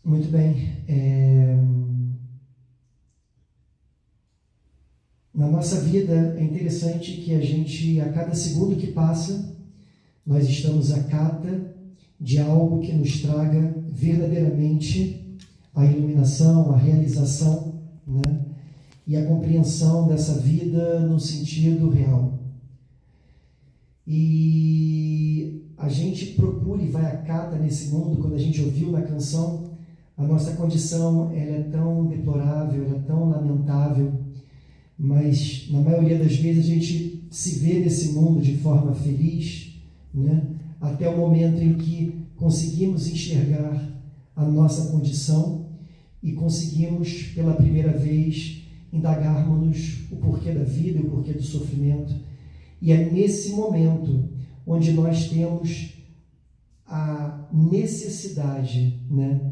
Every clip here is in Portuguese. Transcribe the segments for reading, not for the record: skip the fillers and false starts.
Muito bem. Na nossa vida é interessante que a gente, a cada segundo que passa, nós estamos à cata de algo que nos traga verdadeiramente a iluminação, a realização, né? E a compreensão dessa vida no sentido real. E a gente procura e vai à cata nesse mundo, quando a gente ouviu na canção, a nossa condição ela é tão deplorável, ela é tão lamentável, mas na maioria das vezes a gente se vê nesse mundo de forma feliz, né? Até o momento em que conseguimos enxergar a nossa condição e conseguimos pela primeira vez indagarmos o porquê da vida, o porquê do sofrimento. E é nesse momento onde nós temos a necessidade, né?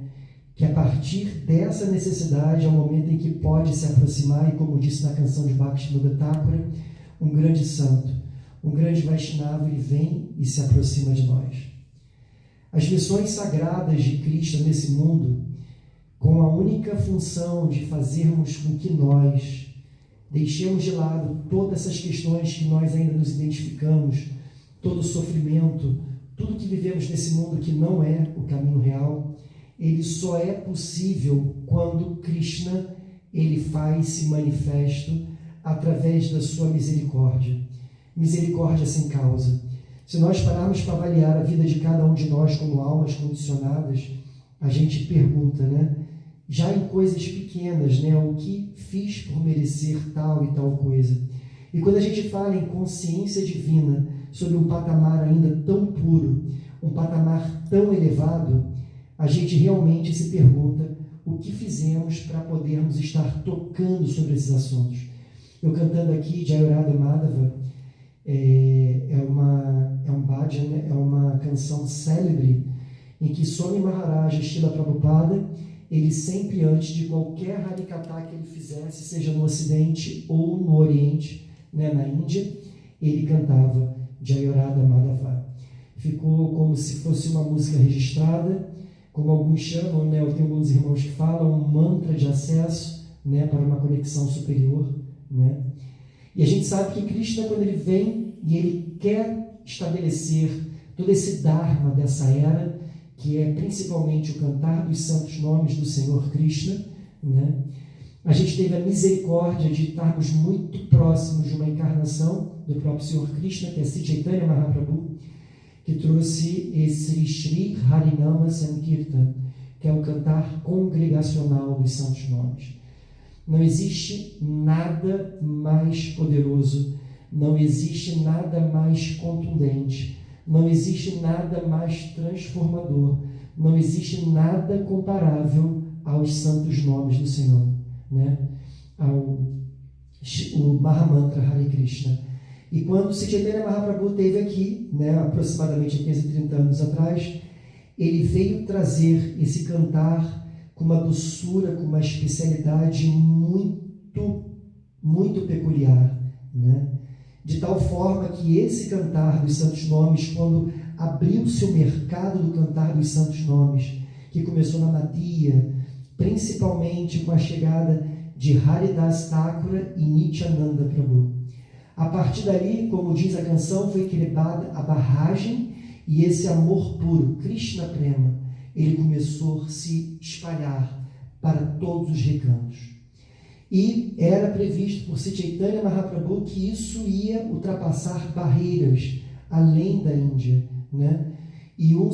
Que a partir dessa necessidade é o momento em que pode se aproximar, e como disse na canção de Bhaktivinoda Thakura, um grande santo, um grande Vaishnava, ele vem e se aproxima de nós. As missões sagradas de Cristo nesse mundo, com a única função de fazermos com que nós deixemos de lado todas essas questões que nós ainda nos identificamos, todo o sofrimento, tudo que vivemos nesse mundo que não é o caminho real, ele só é possível quando Krishna ele faz-se manifesto através da sua misericórdia. Misericórdia sem causa. Se nós pararmos para avaliar a vida de cada um de nós como almas condicionadas, a gente pergunta, né? Já em coisas pequenas, né? O que fiz por merecer tal e tal coisa? E quando a gente fala em consciência divina, sobre um patamar ainda tão puro, um patamar tão elevado, a gente realmente se pergunta o que fizemos para podermos estar tocando sobre esses assuntos. Eu cantando aqui Jayarada Madhava, é um bhajan, é uma canção célebre em que Swami Maharaja Srila Prabhupada, ele sempre antes de qualquer Harikatha que ele fizesse, seja no Ocidente ou no Oriente, né, na Índia, ele cantava Jayarada Madhava. Ficou como se fosse uma música registrada, como alguns chamam, né, eu tenho alguns irmãos que falam, um mantra de acesso, né, para uma conexão superior, né? E a gente sabe que Krishna, quando ele vem e ele quer estabelecer todo esse dharma dessa era, que é principalmente o cantar dos santos nomes do Senhor Krishna, né? A gente teve a misericórdia de estarmos muito próximos de uma encarnação do próprio Senhor Krishna, que é Sri Chaitanya Mahaprabhu, que trouxe esse Shri Harinama Sankirtan, que é o cantar congregacional dos santos nomes. Não existe nada mais poderoso, não existe nada mais contundente, não existe nada mais transformador, não existe nada comparável aos santos nomes do Senhor, né? O Mahamantra Hare Krishna. E quando Sri Chaitanya Mahaprabhu esteve aqui, né, aproximadamente 15 a 30 anos atrás, ele veio trazer esse cantar com uma doçura, com uma especialidade muito, muito peculiar, né? De tal forma que esse cantar dos santos nomes, quando abriu-se o mercado do cantar dos santos nomes, que começou na Madhya, principalmente com a chegada de Haridas Thakura e Nityananda Prabhu. A partir dali, como diz a canção, foi quebrada a barragem e esse amor puro, Krishna Prema, ele começou a se espalhar para todos os recantos. E era previsto por Sri Chaitanya Mahaprabhu que isso ia ultrapassar barreiras além da Índia, né? E um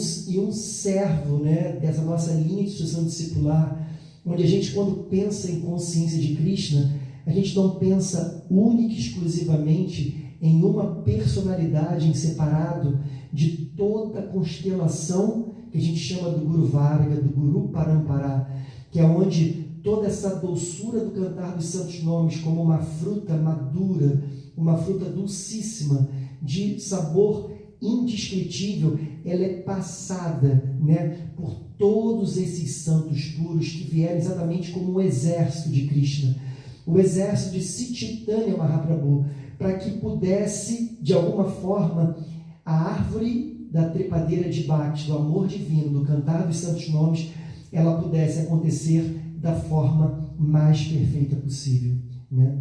servo, né, dessa nossa linha de instrução discipular, onde a gente, quando pensa em consciência de Krishna, a gente não pensa única e exclusivamente em uma personalidade em separado de toda a constelação que a gente chama do Guru Varga, do Guru Parampara, que é onde toda essa doçura do cantar dos santos nomes, como uma fruta madura, uma fruta dulcíssima, de sabor indescritível, ela é passada, né, por todos esses santos puros que vieram exatamente como um exército de Krishna, o exército de Sri Chaitanya Mahaprabhu, para que pudesse, de alguma forma, a árvore da trepadeira de Bhakti, do amor divino, do cantar dos santos nomes, ela pudesse acontecer da forma mais perfeita possível, né?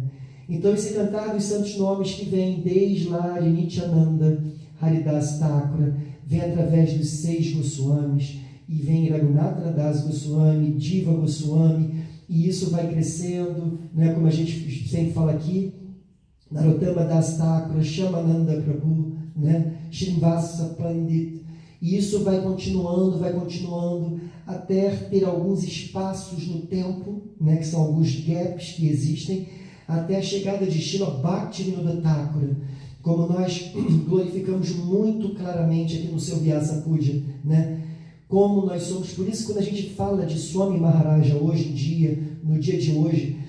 Então, esse cantar dos santos nomes que vem desde lá de Nityananda, Haridas Thakura, vem através dos 6 Goswamis, e vem Raghunatha Das Goswami, Diva Goswami, e isso vai crescendo, né, como a gente sempre fala aqui, Narottama Das Thakura, Shyamananda Prabhu, né, Srinivasa Pandit, e isso vai continuando, até ter alguns espaços no tempo, né, que são alguns gaps que existem, até a chegada de Srila Bhaktivinoda Thakura, como nós glorificamos muito claramente aqui no seu Vyasa Puja, né? Como nós somos, por isso quando a gente fala de Swami Maharaja hoje em dia, no dia de hoje,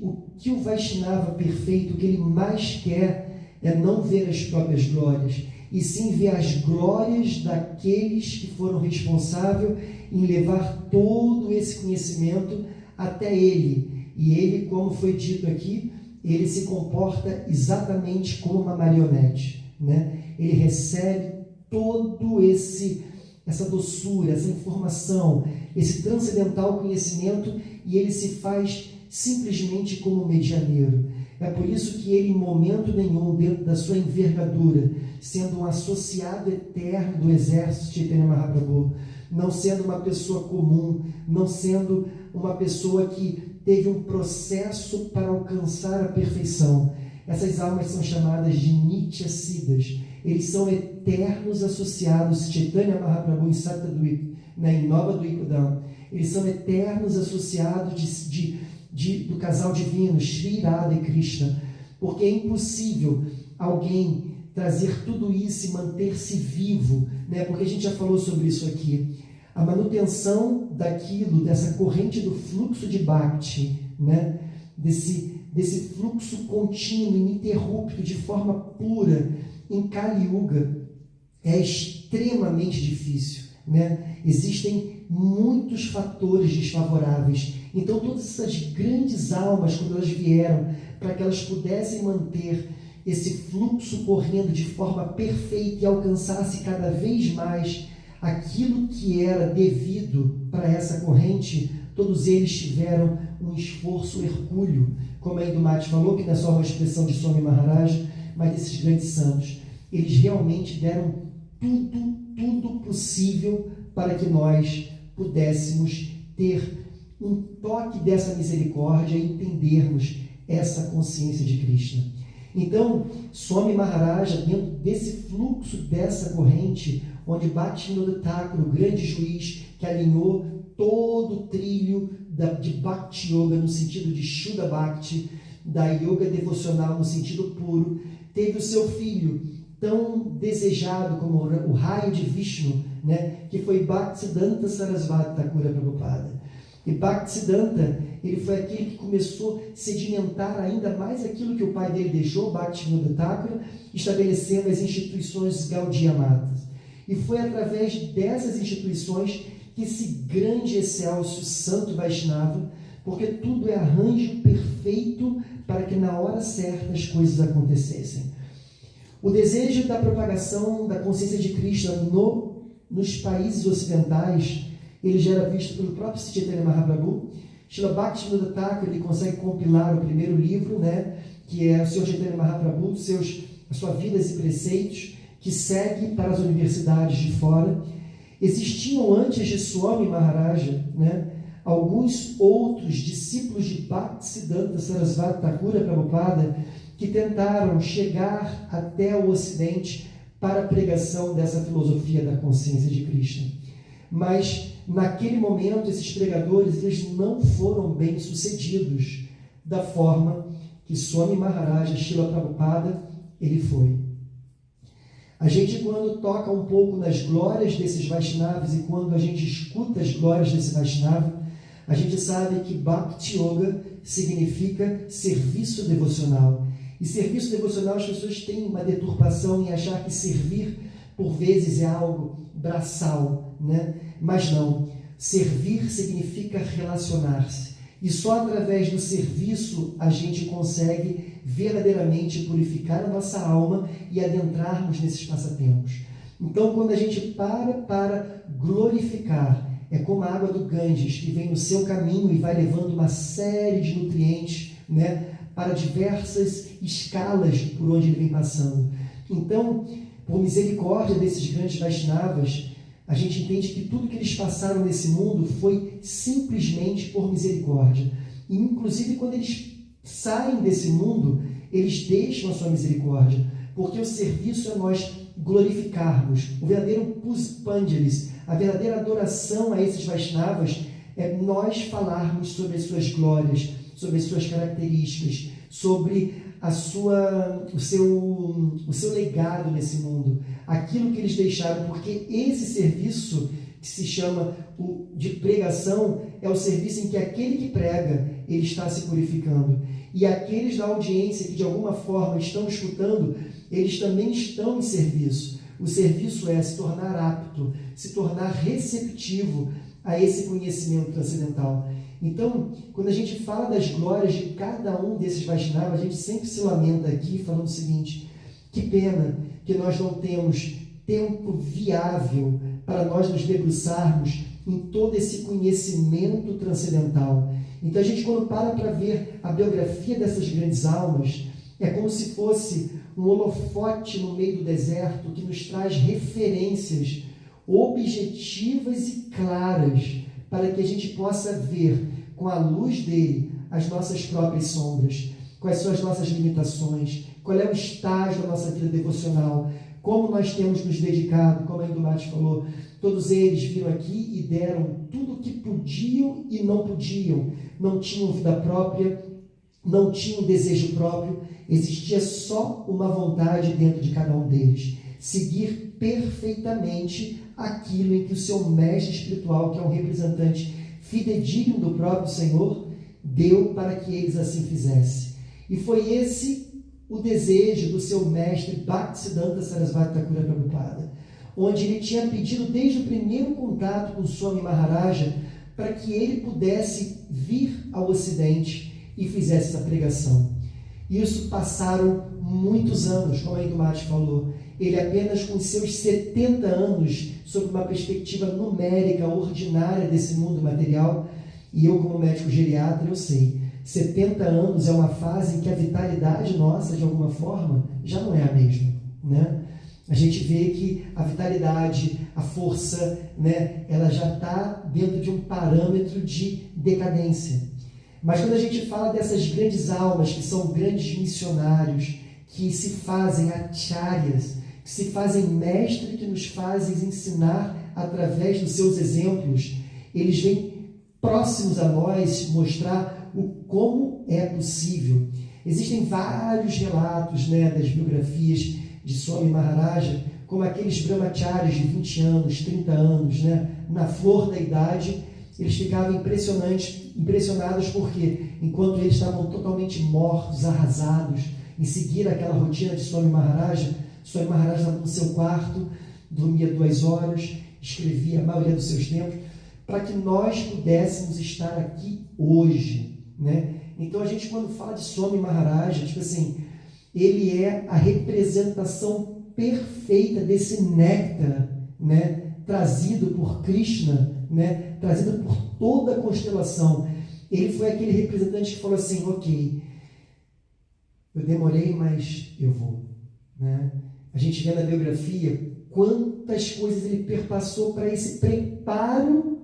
o que o Vaishnava perfeito, o que ele mais quer é não ver as próprias glórias, e sim ver as glórias daqueles que foram responsáveis em levar todo esse conhecimento até ele. E ele, como foi dito aqui, ele se comporta exatamente como uma marionete, né? Ele recebe todo essa doçura, essa informação, esse transcendental conhecimento, e ele se faz simplesmente como um medianeiro. É por isso que ele, em momento nenhum, dentro da sua envergadura, sendo um associado eterno do exército de Chaitanya Mahaprabhu, não sendo uma pessoa comum, não sendo uma pessoa que teve um processo para alcançar a perfeição. Essas almas são chamadas de Nitya Siddhas. Eles são eternos associados, Chaitanya Mahaprabhu em Satadvip, em Nova Dvipudam. Eles são eternos associados do casal divino, Shri Radha e Krishna, porque é impossível alguém trazer tudo isso e manter-se vivo, né? Porque a gente já falou sobre isso aqui. A manutenção dessa corrente do fluxo de Bhakti, né? Desse fluxo contínuo, ininterrupto, de forma pura, em Kali Yuga, é extremamente difícil, né? Existem muitos fatores desfavoráveis. Então, todas essas grandes almas, quando elas vieram, para que elas pudessem manter esse fluxo correndo de forma perfeita e alcançasse cada vez mais aquilo que era devido para essa corrente, todos eles tiveram um esforço hercúleo, como a Indumati falou, que não é só uma expressão de Swami Maharaj, mas desses grandes santos. Eles realmente deram tudo possível para que nós pudéssemos ter um toque dessa misericórdia e entendermos essa consciência de Krishna. Então, Swami Maharaja, dentro desse fluxo, dessa corrente, onde Bhaktivinoda Thakura, o grande juiz, que alinhou todo o trilho de Bhakti Yoga, no sentido de Shuddha Bhakti, da Yoga devocional no sentido puro, teve o seu filho, tão desejado como o raio de Vishnu, né, que foi Bhaktisiddhanta Sarasvati Thakura Prabhupada. E Bhaktisiddhanta, ele foi aquele que começou a sedimentar ainda mais aquilo que o pai dele deixou, Bhaktivinoda Thakura, estabelecendo as instituições Gaudiya Matas. E foi através dessas instituições que esse grande excelso santo Vaishnava, porque tudo é arranjo perfeito para que na hora certa as coisas acontecessem. O desejo da propagação da consciência de Krishna nos países ocidentais, ele já era visto pelo próprio Chaitanya Mahaprabhu. Srila Bhaktivinoda Thakura, ele consegue compilar o primeiro livro, né, que é o Sr. Chaitanya Mahaprabhu, as suas vidas e preceitos, que segue para as universidades de fora. Existiam antes de Swami Maharaja, né, alguns outros discípulos de Bhaktisiddhanta Sarasvati Thakura Prabhupada que tentaram chegar até o Ocidente para a pregação dessa filosofia da consciência de Krishna. Mas, naquele momento, esses pregadores eles não foram bem sucedidos da forma que Swami Maharaja Srila Prabhupada ele foi. A gente, quando toca um pouco nas glórias desses Vaishnavas e quando a gente escuta as glórias desse Vaishnava, a gente sabe que Bhakti Yoga significa serviço devocional. E serviço devocional, as pessoas têm uma deturpação em achar que servir, por vezes, é algo braçal, né? Mas não. Servir significa relacionar-se. E só através do serviço a gente consegue verdadeiramente purificar a nossa alma e adentrarmos nesses passatempos. Então, quando a gente para glorificar É como a água do Ganges, que vem no seu caminho e vai levando uma série de nutrientes, né, para diversas escalas por onde ele vem passando. Então, por misericórdia desses grandes Vaishnavas, a gente entende que tudo que eles passaram nesse mundo foi simplesmente por misericórdia. E, inclusive, quando eles saem desse mundo, eles deixam a sua misericórdia, porque o serviço é nós glorificarmos. O verdadeiro Puspanjalis, a verdadeira adoração a esses Vaishnavas, é nós falarmos sobre as suas glórias, sobre as suas características, sobre o seu legado nesse mundo, aquilo que eles deixaram, porque esse serviço que se chama de pregação é o serviço em que aquele que prega, ele está se purificando, e aqueles da audiência que de alguma forma estão escutando, eles também estão em serviço. O serviço é se tornar apto, se tornar receptivo a esse conhecimento transcendental. Então, quando a gente fala das glórias de cada um desses Vaishnavas, a gente sempre se lamenta aqui falando o seguinte: que pena que nós não temos tempo viável para nós nos debruçarmos em todo esse conhecimento transcendental. Então, a gente, quando para ver a biografia dessas grandes almas, é como se fosse um holofote no meio do deserto que nos traz referências objetivas e claras para que a gente possa ver com a luz dele as nossas próprias sombras, quais são as nossas limitações, qual é o estágio da nossa vida devocional, como nós temos nos dedicado, como a Indumati falou, todos eles viram aqui e deram tudo o que podiam e não podiam, não tinham vida própria, não tinham desejo próprio, existia só uma vontade dentro de cada um deles, seguir perfeitamente aquilo em que o seu mestre espiritual, que é um representante fidedigno do próprio Senhor, deu para que eles assim fizessem. E foi esse o desejo do seu mestre Bhaktisiddhanta Sarasvati Thakura Prabhupada, onde ele tinha pedido desde o primeiro contato com Swami Maharaja para que ele pudesse vir ao Ocidente e fizesse essa pregação. Isso passaram muitos anos, como a Indumati falou. Ele apenas com seus 70 anos, sob uma perspectiva numérica, ordinária desse mundo material, e eu como médico geriatra, eu sei, 70 anos é uma fase em que a vitalidade nossa, de alguma forma, já não é a mesma, né? A gente vê que a vitalidade, a força, né, ela já está dentro de um parâmetro de decadência. Mas quando a gente fala dessas grandes almas, que são grandes missionários, que se fazem acharyas, que se fazem mestres, que nos fazem ensinar através dos seus exemplos, eles vêm próximos a nós mostrar como é possível. Existem vários relatos, né, das biografias de Swami Maharaja, como aqueles brahmacharis de 20 anos, 30 anos, né, na flor da idade, eles ficavam impressionados porque, enquanto eles estavam totalmente mortos, arrasados, em seguir aquela rotina de Swami Maharaja estava no seu quarto, dormia 2 horas, escrevia a maioria dos seus tempos, para que nós pudéssemos estar aqui hoje, né? Então a gente, quando fala de Swami Maharaja, tipo assim, ele é a representação perfeita desse néctar, né, trazido por Krishna, né, trazido por toda a constelação. Ele foi aquele representante que falou assim: ok, eu demorei, mas eu vou, né? A gente vê na biografia quantas coisas ele perpassou para esse preparo,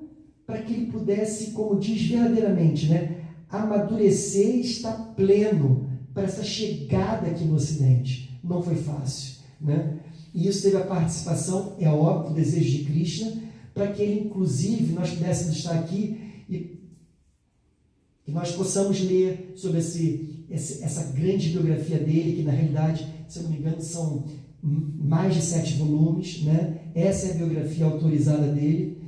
para que ele pudesse, como diz verdadeiramente, né, amadurecer e estar pleno para essa chegada aqui no Ocidente. Não foi fácil, né? E isso teve a participação, é óbvio, do desejo de Krishna, para que ele, inclusive, nós pudéssemos estar aqui e que nós possamos ler sobre essa grande biografia dele, que na realidade, se eu não me engano, são mais de 7 volumes, né? Essa é a biografia autorizada dele.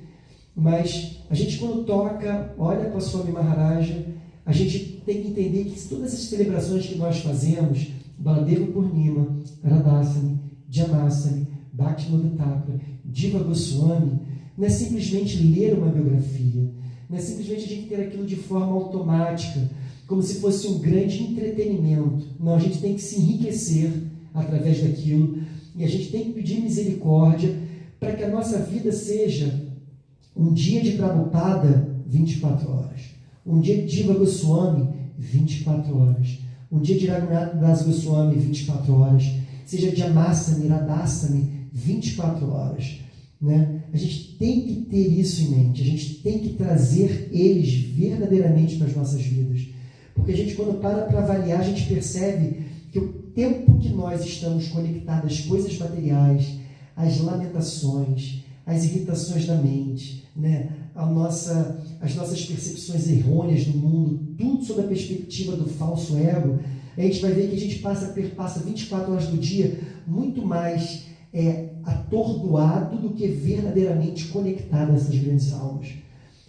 Mas a gente, quando toca, olha para Swami Maharaja, a gente tem que entender que todas essas celebrações que nós fazemos, Baladeva Purnima, Radhasani, Jamasani, Bhaktivinoda Thakura, Diva Goswami, não é simplesmente ler uma biografia, não é simplesmente a gente ter aquilo de forma automática, como se fosse um grande entretenimento. Não, a gente tem que se enriquecer através daquilo, e a gente tem que pedir misericórdia para que a nossa vida seja Um dia de Prabhupada, 24 horas. Um dia de Jiva Goswami, 24 horas. Um dia de Raghunath Das Goswami, 24 horas. Seja de Amasami, Radhasami, 24 horas. Né? A gente tem que ter isso em mente. A gente tem que trazer eles verdadeiramente para as nossas vidas. Porque a gente, quando para avaliar, a gente percebe que o tempo que nós estamos conectados às coisas materiais, às lamentações, às irritações da mente, né? As nossas percepções errôneas do mundo, tudo sob a perspectiva do falso ego, a gente vai ver que a gente passa 24 horas do dia muito mais atordoado do que verdadeiramente conectado a essas grandes almas.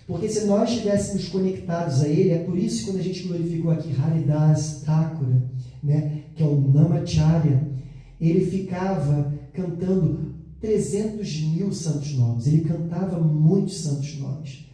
Porque se nós estivéssemos conectados a ele, é por isso que quando a gente glorificou aqui Haridas Thakura, né, que é o Namacharya, ele ficava cantando 300.000 santos nomes. Ele cantava muitos santos nomes.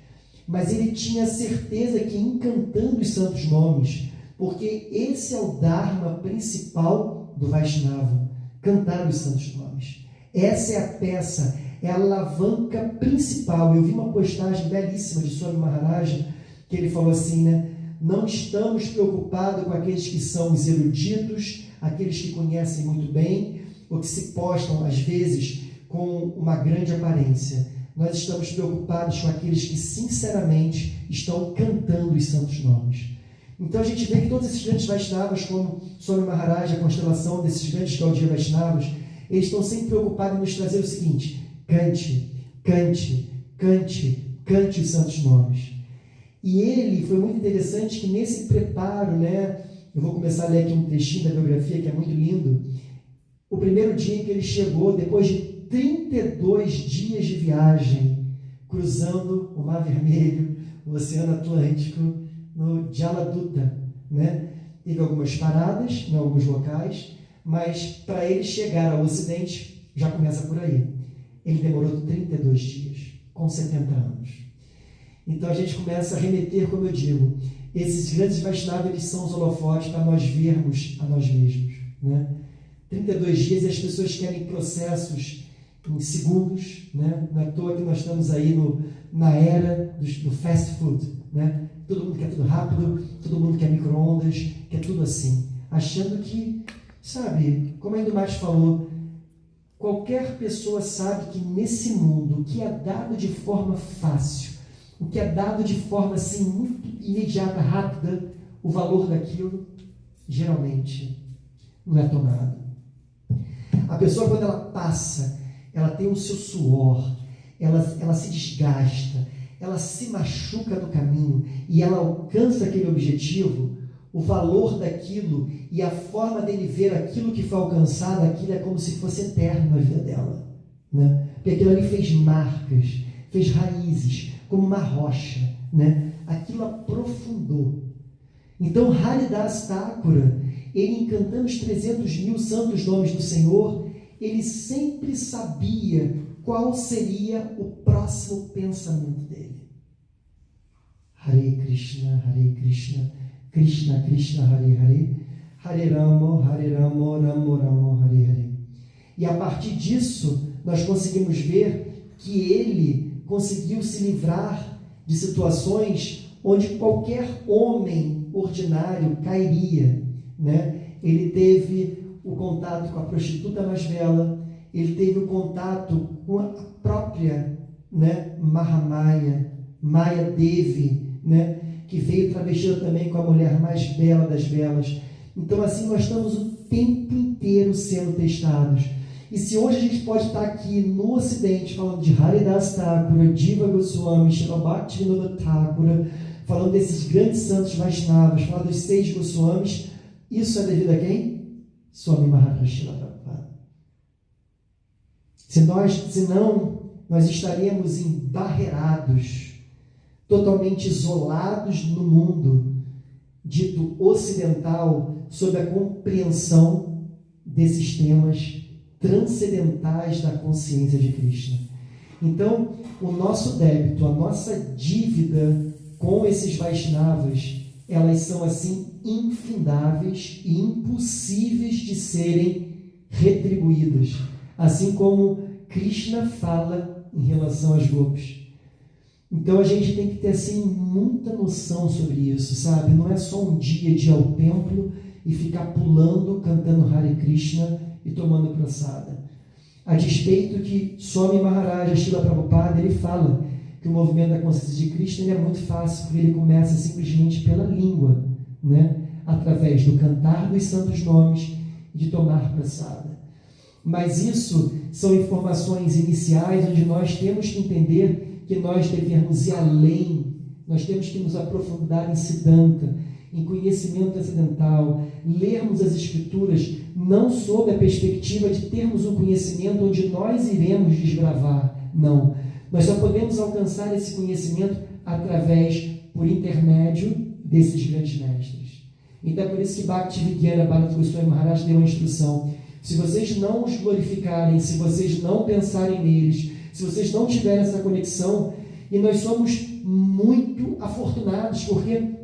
Mas ele tinha certeza que encantando os santos nomes, porque esse é o Dharma principal do Vaishnava, cantar os santos nomes. Essa é a peça, é a alavanca principal. Eu vi uma postagem belíssima de Swami Maharaj, que ele falou assim, né? Não estamos preocupados com aqueles que são os eruditos, aqueles que conhecem muito bem, ou que se postam, às vezes, com uma grande aparência. Nós estamos preocupados com aqueles que, sinceramente, estão cantando os santos nomes. Então, a gente vê que todos esses grandes Vaishnavas, como Swami Maharaj, a constelação desses grandes Gaudiya Vaishnavas, eles estão sempre preocupados em nos trazer o seguinte: cante, cante, cante, cante os santos nomes. E ele, foi muito interessante que nesse preparo, né, eu vou começar a ler aqui um trechinho da biografia que é muito lindo. O primeiro dia em que ele chegou, depois de 32 dias de viagem, cruzando o Mar Vermelho, o Oceano Atlântico, no Jaladuta, né? Teve algumas paradas em alguns locais, mas para ele chegar ao Ocidente, já começa por aí. Ele demorou 32 dias, com 70 anos. Então a gente começa a remeter, como eu digo, esses grandes Vaishnavas, eles são os holofotes para nós vermos a nós mesmos, né? 32 dias e as pessoas querem processos em segundos, né? Não é à toa que nós estamos aí na era do fast food, né? Todo mundo quer tudo rápido, todo mundo quer micro-ondas, quer tudo assim, achando que, sabe, como a Indumati falou, qualquer pessoa sabe que nesse mundo o que é dado de forma fácil, o que é dado de forma assim muito imediata, rápida, o valor daquilo geralmente não é tomado. A pessoa, quando ela passa, ela tem o seu suor, ela se desgasta, ela se machuca no caminho e ela alcança aquele objetivo, o valor daquilo e a forma dele ver aquilo que foi alcançado, aquilo é como se fosse eterno na vida dela, né? Porque aquilo ali fez marcas, fez raízes, como uma rocha, né? Aquilo aprofundou. Então, Haridas Thakura, ele encantando os 300.000 santos nomes do Senhor, ele sempre sabia qual seria o próximo pensamento dele. Hare Krishna, Krishna Krishna, Hare Hare, Hare Rama, Ramo Ramo, Hare Hare. E a partir disso, nós conseguimos ver que ele conseguiu se livrar de situações onde qualquer homem ordinário cairia, né? Ele teve o contato com a prostituta mais bela, ele teve o contato com a própria, né, Mahamaya, Maya Devi, né, que veio travestida também com a mulher mais bela das belas. Então, assim, nós estamos o tempo inteiro sendo testados. E se hoje a gente pode estar aqui no Ocidente falando de Haridas Thakura, Jiva Goswami, Srila Bhaktivinoda Thakura, falando desses grandes santos Vaishnavas, falando dos 6 Goswamis, isso é devido a quem? Swami Maharaj Srila Prabhupada. Senão, nós estaríamos embarreirados, totalmente isolados no mundo dito ocidental, sob a compreensão desses temas transcendentais da consciência de Krishna. Então, o nosso débito, a nossa dívida com esses Vaishnavas, elas são assim infindáveis e impossíveis de serem retribuídas, assim como Krishna fala em relação às gopis. Então a gente tem que ter assim muita noção sobre isso, sabe? Não é só um dia de ir ao templo e ficar pulando, cantando Hare Krishna e tomando prassada. A despeito que Swami Maharaja Srila Prabhupada, ele fala que o movimento da consciência de Krishna ele é muito fácil, porque ele começa simplesmente pela língua, né? Através do cantar dos santos nomes e de tomar prassada. Mas isso são informações iniciais onde nós temos que entender que nós devemos ir além, nós temos que nos aprofundar em Siddhanta, em conhecimento transcendental, lermos as Escrituras não sob a perspectiva de termos um conhecimento onde nós iremos desbravar, não. Nós só podemos alcançar esse conhecimento por intermédio desses grandes mestres. Então é por isso que Bhaktivedanta Bharata Goswami Maharaj deu uma instrução: se vocês não os glorificarem, se vocês não pensarem neles, se vocês não tiverem essa conexão, e nós somos muito afortunados, porque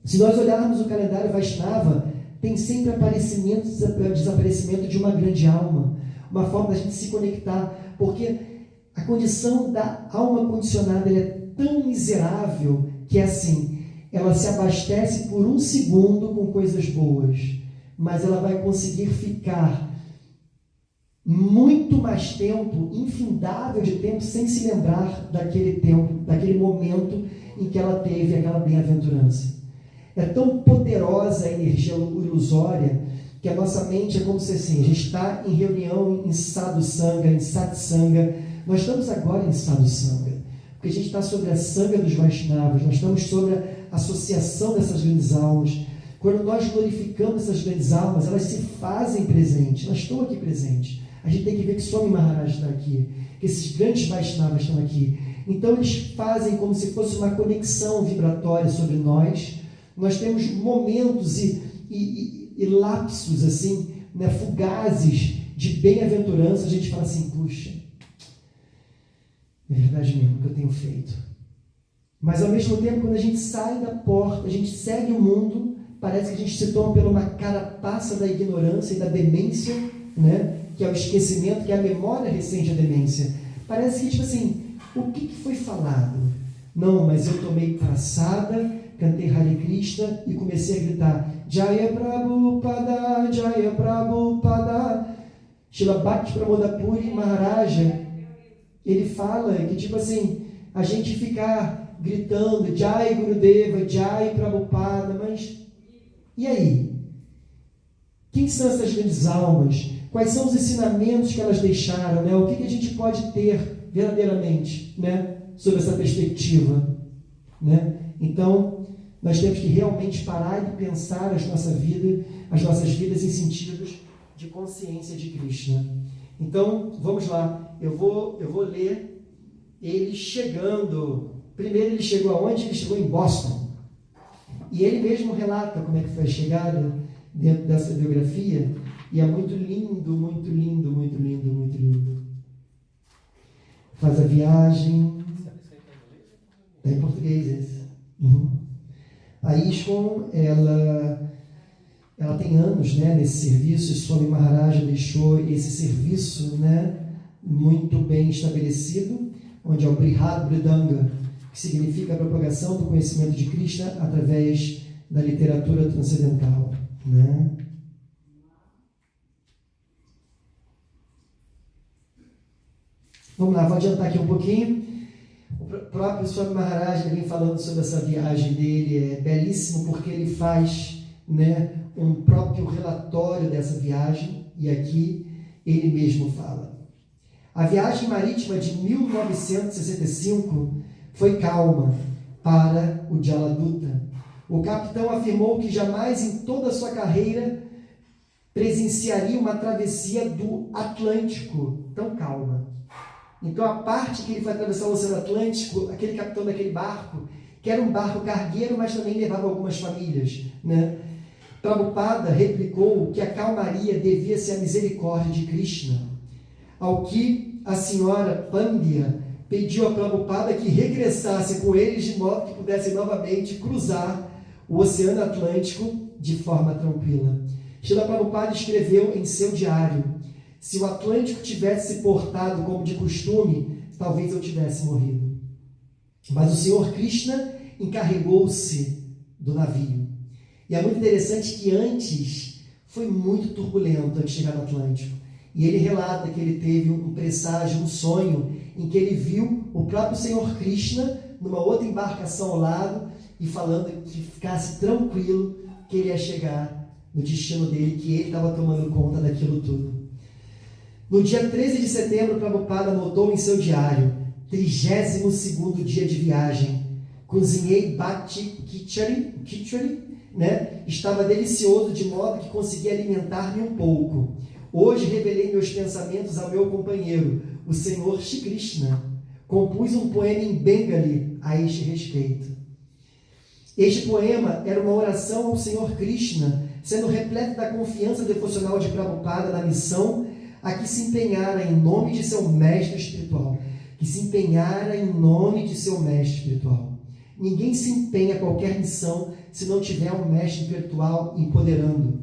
se nós olharmos o calendário Vaishnava, tem sempre aparecimento e desaparecimento de uma grande alma, uma forma da gente se conectar, porque a condição da alma condicionada ela é tão miserável que é assim, ela se abastece por um segundo com coisas boas, mas ela vai conseguir ficar muito mais tempo, infindável de tempo, sem se lembrar daquele tempo, daquele momento em que ela teve aquela bem-aventurança. É tão poderosa a energia ilusória que a nossa mente é como se assim, a gente está em reunião em sadhusanga, em satsanga. Nós estamos agora em sadhusanga, porque a gente está sobre a sanga dos Vaishnavas, nós estamos sobre a associação dessas grandes almas. Quando nós glorificamos essas grandes almas, elas se fazem presentes, elas estão aqui presentes. A gente tem que ver que Swami Maharaj está aqui, que esses grandes Vaishnavas estão aqui. Então eles fazem como se fosse uma conexão vibratória sobre nós. Nós temos momentos e lapsos assim, né, fugazes de bem-aventurança. A gente fala assim, puxa, é verdade mesmo que eu tenho feito. Mas ao mesmo tempo, quando a gente sai da porta, a gente segue o mundo, parece que a gente se toma pela uma carapaça da ignorância e da demência, né? Que é o esquecimento, que é a memória recente da demência. Parece que, tipo assim, o que foi falado? Não, mas eu tomei prassada, cantei Hare Krishna e comecei a gritar Jaya Prabhupada, Jaya Prabhupada. Srila Bhakti Pramod Puri Maharaja, ele fala que, tipo assim, a gente ficar gritando Jai Gurudeva, Jai Prabhupada, mas e aí? Quem são essas grandes almas? Quais são os ensinamentos que elas deixaram? Né? O que a gente pode ter verdadeiramente, né? Sobre essa perspectiva? Né? Então, nós temos que realmente parar de pensar as nossas vidas em sentidos de consciência de Krishna. Então, vamos lá. Eu vou ler ele chegando. Primeiro ele chegou aonde? Ele chegou em Boston. E ele mesmo relata como é que foi a chegada dentro dessa biografia. E é muito lindo, muito lindo, muito lindo, muito lindo. Faz a viagem. É em português esse. Uhum. A ISKCON, ela tem anos, né, nesse serviço, e Swami Maharaja deixou esse serviço, né, muito bem estabelecido, onde é o Brihad Bridanga, que significa a propagação do conhecimento de Krishna através da literatura transcendental. Né? Vamos lá, vou adiantar aqui um pouquinho. O próprio Swami Maharaj vem falando sobre essa viagem dele, é belíssimo porque ele faz, né, um próprio relatório dessa viagem, e aqui ele mesmo fala. A viagem marítima de 1965 foi calma para o Jaladuta. O capitão afirmou que jamais em toda a sua carreira presenciaria uma travessia do Atlântico tão calma. Então, a parte que ele foi atravessar o Oceano Atlântico, aquele capitão daquele barco, que era um barco cargueiro, mas também levava algumas famílias, né? Prabhupada replicou que a calmaria devia ser a misericórdia de Krishna, ao que a senhora Pandya pediu a Prabhupada que regressasse com eles de modo que pudessem novamente cruzar o Oceano Atlântico de forma tranquila. Srila Prabhupada escreveu em seu diário: se o Atlântico tivesse se portado como de costume, talvez eu tivesse morrido. Mas o Senhor Krishna encarregou-se do navio. E é muito interessante que antes foi muito turbulento antes de chegar no Atlântico. E ele relata que ele teve um presságio, um sonho, em que ele viu o próprio Senhor Krishna numa outra embarcação ao lado e falando que ficasse tranquilo que ele ia chegar no destino dele, que ele estava tomando conta daquilo tudo. No dia 13 de setembro, Prabhupada anotou em seu diário: 32º dia de viagem. Cozinhei bhakti khichdi, né? Estava delicioso de modo que consegui alimentar-me um pouco. Hoje revelei meus pensamentos ao meu companheiro, o Senhor Shri Krishna. Compus um poema em Bengali a este respeito. Este poema era uma oração ao Senhor Krishna, sendo repleto da confiança devocional de Prabhupada na missão a que se empenhara em nome de seu mestre espiritual. Ninguém se empenha a qualquer missão se não tiver um mestre espiritual empoderando.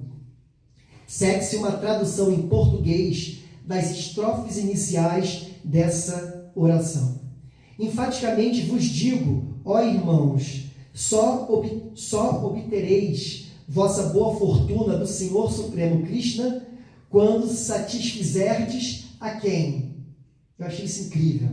Segue-se uma tradução em português das estrofes iniciais dessa oração. Enfaticamente vos digo, ó irmãos, só obtereis vossa boa fortuna do Senhor Supremo Krishna quando satisfizerdes a quem? Eu achei isso incrível.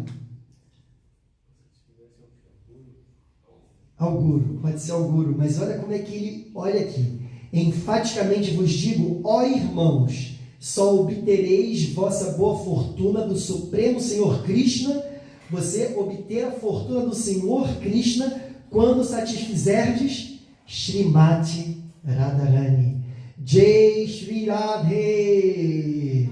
Ao Guru, pode ser ao Guru, mas olha como é que ele olha aqui. Enfaticamente vos digo, ó irmãos, só obtereis vossa boa fortuna do Supremo Senhor Krishna, você obter a fortuna do Senhor Krishna quando satisfizerdes Srimati Radharani. Jai Shri Radhe.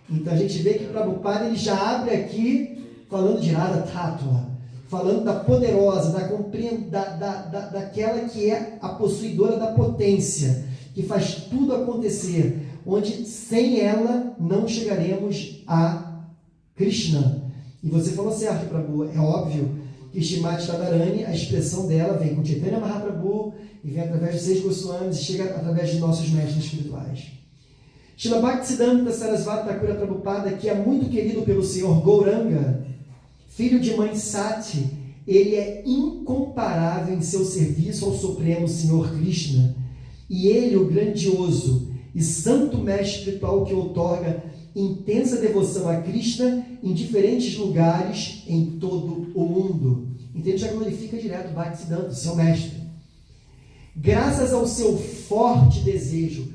Então a gente vê que o Prabhupada ele já abre aqui falando de Radha Tattva, falando da poderosa, daquela que é a possuidora da potência, que faz tudo acontecer, onde sem ela não chegaremos a Krishna. E você falou certo, Prabhu, é óbvio que Srimati Radharani, a expressão dela vem com Chaitanya Mahaprabhu e vem através de 6 Goswamis e chega através de nossos mestres espirituais. Srila Bhaktisiddhanta Sarasvati Thakura Prabhupada, que é muito querido pelo Senhor Gauranga, filho de mãe Sati, ele é incomparável em seu serviço ao Supremo Senhor Krishna. E ele, o grandioso e santo mestre espiritual que outorga intensa devoção a Krishna em diferentes lugares em todo o mundo. Então ele já glorifica direto Bhaktisiddhanta, seu mestre. Graças ao seu forte desejo,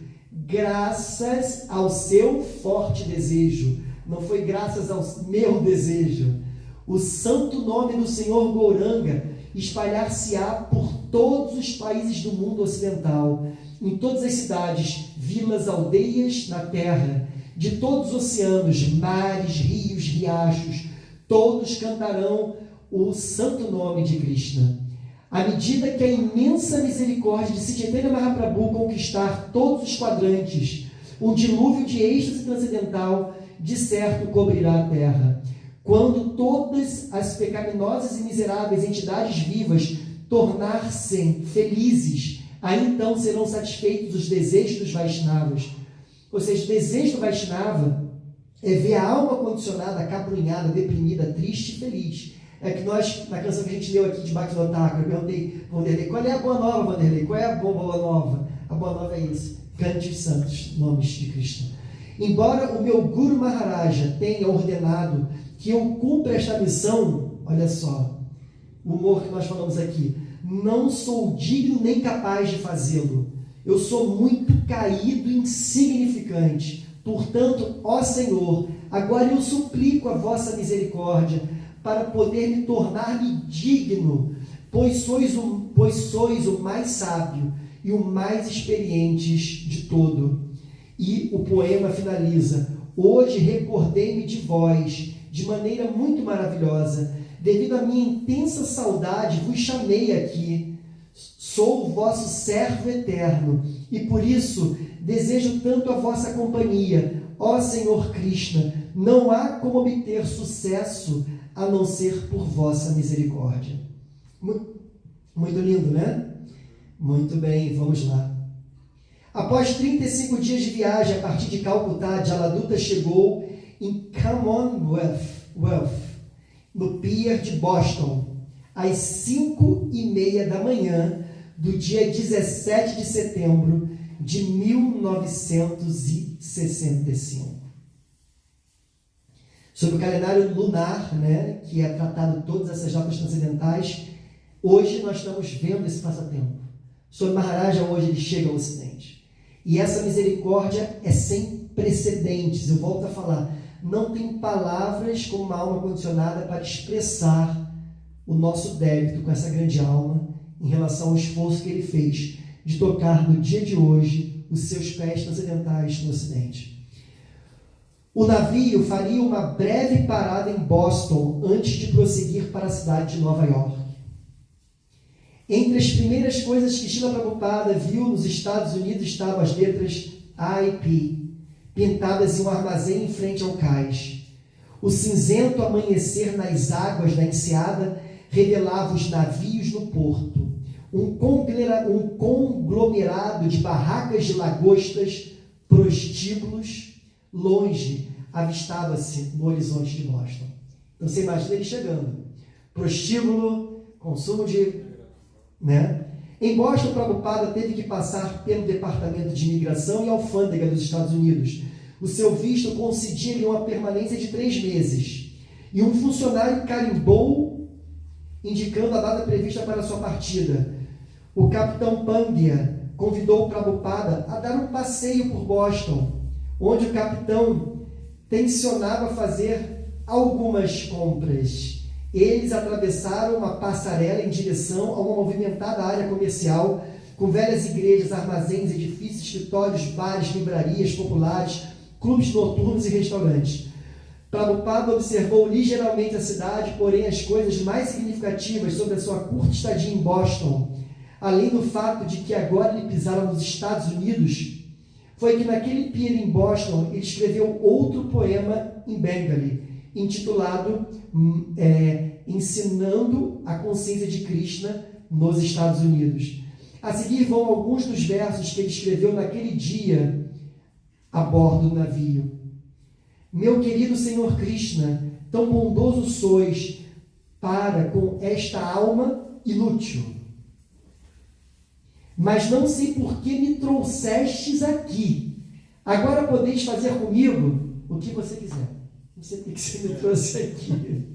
não foi graças ao meu desejo, o santo nome do Senhor Gauranga espalhar-se-á por todos os países do mundo ocidental, em todas as cidades, vilas, aldeias na terra, de todos os oceanos, mares, rios, riachos, todos cantarão o santo nome de Krishna. À medida que a imensa misericórdia de Chaitanya Mahaprabhu conquistar todos os quadrantes, um dilúvio de êxtase transcendental de certo cobrirá a terra. Quando todas as pecaminosas e miseráveis entidades vivas tornar-se felizes, aí então serão satisfeitos os desejos dos Vaishnavas. Ou seja, o desejo do Vaishnava é ver a alma condicionada, acabrunhada, deprimida, triste e feliz. É que nós, na canção que a gente leu aqui de Bhaktivinoda Thakur, eu perguntei, Vanderlei, qual é a boa nova, Vanderlei? Qual é a boa nova? A boa nova é isso, cante os santos nomes de Krishna. Embora o meu Guru Maharaja tenha ordenado que eu cumpra esta missão, olha só, o humor que nós falamos aqui, não sou digno nem capaz de fazê-lo. Eu sou muito caído e insignificante. Portanto, ó Senhor, agora eu suplico a vossa misericórdia para poder me tornar-me digno, pois sois o mais sábio e o mais experientes de todo. E o poema finaliza: hoje recordei-me de vós de maneira muito maravilhosa. Devido à minha intensa saudade, vos chamei aqui. Sou o vosso servo eterno e por isso desejo tanto a vossa companhia. Ó Senhor Krishna, não há como obter sucesso a não ser por vossa misericórdia. Muito lindo, né? Muito bem, vamos lá. Após 35 dias de viagem a partir de Calcutá, Jaladuta chegou em Commonwealth, no pier de Boston, às 5h30 da manhã do dia 17 de setembro de 1965. Sobre o calendário lunar, né, que é tratado todas essas datas transcendentais, hoje nós estamos vendo esse passatempo. Sobre Maharaja, hoje ele chega ao Ocidente. E essa misericórdia é sem precedentes. Eu volto a falar, não tem palavras como uma alma condicionada para expressar o nosso débito com essa grande alma em relação ao esforço que ele fez de tocar no dia de hoje os seus pés transcendentais no Ocidente. O navio faria uma breve parada em Boston antes de prosseguir para a cidade de Nova York. Entre as primeiras coisas que Srila Prabhupada viu nos Estados Unidos estavam as letras IP, pintadas em um armazém em frente ao cais. O cinzento amanhecer nas águas da enseada revelava os navios no porto. Um conglomerado de barracas de lagostas, prostíbulos. Longe, avistava-se no horizonte de Boston. Então você imagina ele chegando. Prostíbulo, consumo de... né? Em Boston, Prabhupada teve que passar pelo Departamento de Imigração e Alfândega dos Estados Unidos. O seu visto concedia-lhe uma permanência de 3 meses. E um funcionário carimbou, indicando a data prevista para sua partida. O capitão Pandya convidou o Prabhupada a dar um passeio por Boston, onde o capitão tensionava fazer algumas compras. Eles atravessaram uma passarela em direção a uma movimentada área comercial, com velhas igrejas, armazéns, edifícios, escritórios, bares, livrarias populares, clubes noturnos e restaurantes. Prabhupada observou ligeiramente a cidade, porém as coisas mais significativas sobre a sua curta estadia em Boston, além do fato de que agora ele pisara nos Estados Unidos, foi que naquele pier em Boston ele escreveu outro poema em Bengali, intitulado Ensinando a Consciência de Krishna nos Estados Unidos. A seguir vão alguns dos versos que ele escreveu naquele dia a bordo do navio. Meu querido Senhor Krishna, tão bondoso sois para com esta alma inútil. Mas não sei por que me trouxestes aqui. Agora podeis fazer comigo o que você quiser. Não sei por que você me trouxe aqui.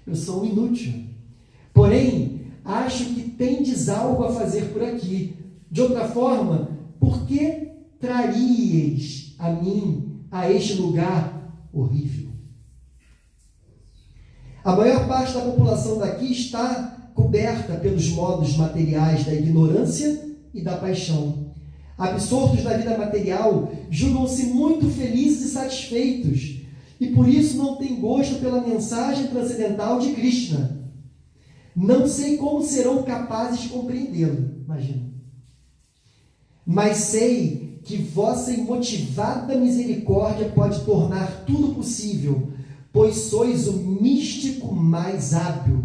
Eu sou um inútil. Porém, acho que tendes algo a fazer por aqui. De outra forma, por que traríeis a mim a este lugar horrível? A maior parte da população daqui está coberta pelos modos materiais da ignorância e da paixão. Absortos na vida material, julgam-se muito felizes e satisfeitos, e por isso não têm gosto pela mensagem transcendental de Krishna. Não sei como serão capazes de compreendê-lo, imagina. Mas sei que vossa imotivada misericórdia pode tornar tudo possível, pois sois o místico mais hábil.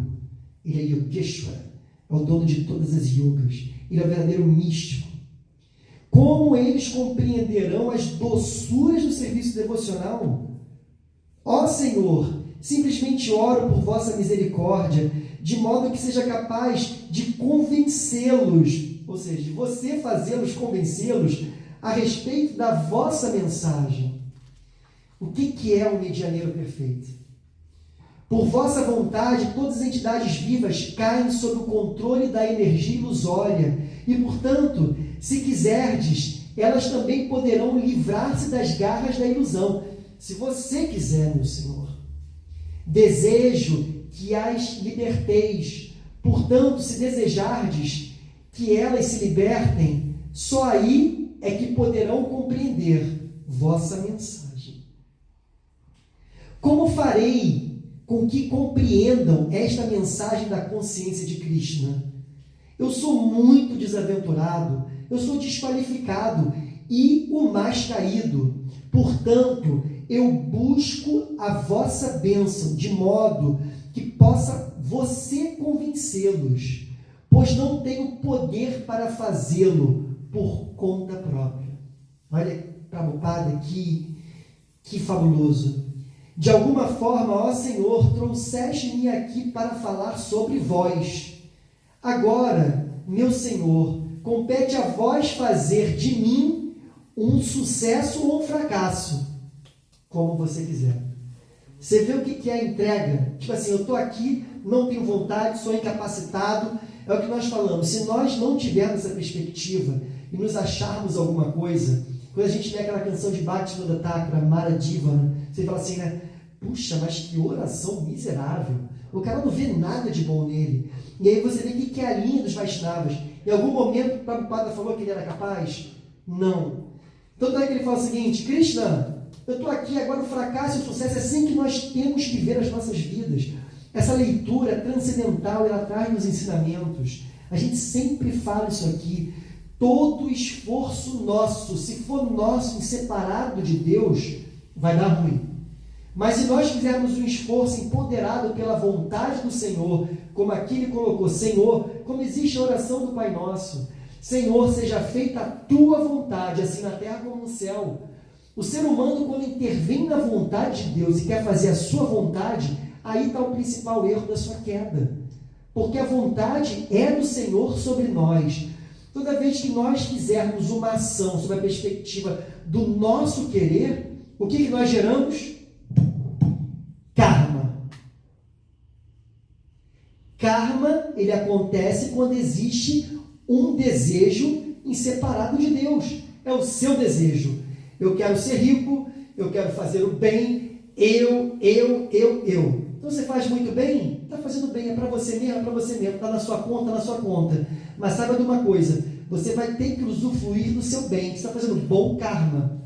Ele é Yogeshwara, é o dono de todas as yogas. Ele é o verdadeiro místico. Como eles compreenderão as doçuras do serviço devocional? Ó Senhor, simplesmente oro por vossa misericórdia, de modo que seja capaz de convencê-los, ou seja, de você fazê-los convencê-los a respeito da vossa mensagem. O que é o medianeiro perfeito? Por vossa vontade, todas as entidades vivas caem sob o controle da energia ilusória e, portanto, se quiserdes, elas também poderão livrar-se das garras da ilusão, se você quiser, meu Senhor. Desejo que as liberteis, portanto, se desejardes que elas se libertem, só aí é que poderão compreender vossa mensagem. Como farei com que compreendam esta mensagem da consciência de Krishna? Eu sou muito desaventurado, eu sou desqualificado e o mais caído. Portanto, eu busco a vossa bênção, de modo que possa você convencê-los, pois não tenho poder para fazê-lo por conta própria. Olha, Prabhupada, que fabuloso. De alguma forma, ó Senhor, trouxeste-me aqui para falar sobre vós. Agora, meu Senhor, compete a vós fazer de mim um sucesso ou um fracasso, como você quiser. Você vê o que é a entrega? Tipo assim, eu estou aqui, não tenho vontade, sou incapacitado. É o que nós falamos. Se nós não tivermos essa perspectiva e nos acharmos alguma coisa, quando a gente lê aquela canção de Bhaktivinoda Thakura, Mara Divana, você fala assim, né? Puxa, mas que oração miserável. O cara não vê nada de bom nele. E aí você vê o que é a linha dos Vaishnavas. Em algum momento o Prabhupada falou que ele era capaz? Não. Tanto é que ele fala o seguinte, Krishna, eu estou aqui agora, o fracasso e o sucesso é assim que nós temos que ver as nossas vidas. Essa leitura transcendental, ela traz nos ensinamentos. A gente sempre fala isso aqui. Todo esforço nosso, se for nosso, separado de Deus, vai dar ruim. Mas se nós fizermos um esforço empoderado pela vontade do Senhor, como aqui ele colocou, Senhor, como existe a oração do Pai Nosso, Senhor, seja feita a tua vontade, assim na terra como no céu. O ser humano, quando intervém na vontade de Deus e quer fazer a sua vontade, aí está o principal erro da sua queda. Porque a vontade é do Senhor sobre nós. Toda vez que nós fizermos uma ação sob a perspectiva do nosso querer, o que nós geramos? Karma. Karma, ele acontece quando existe um desejo inseparado de Deus. É o seu desejo. Eu quero ser rico, eu quero fazer o bem, eu. Então você faz muito bem? Está fazendo bem, é para você mesmo, está na sua conta. Mas saiba de uma coisa, você vai ter que usufruir do seu bem, você está fazendo bom karma.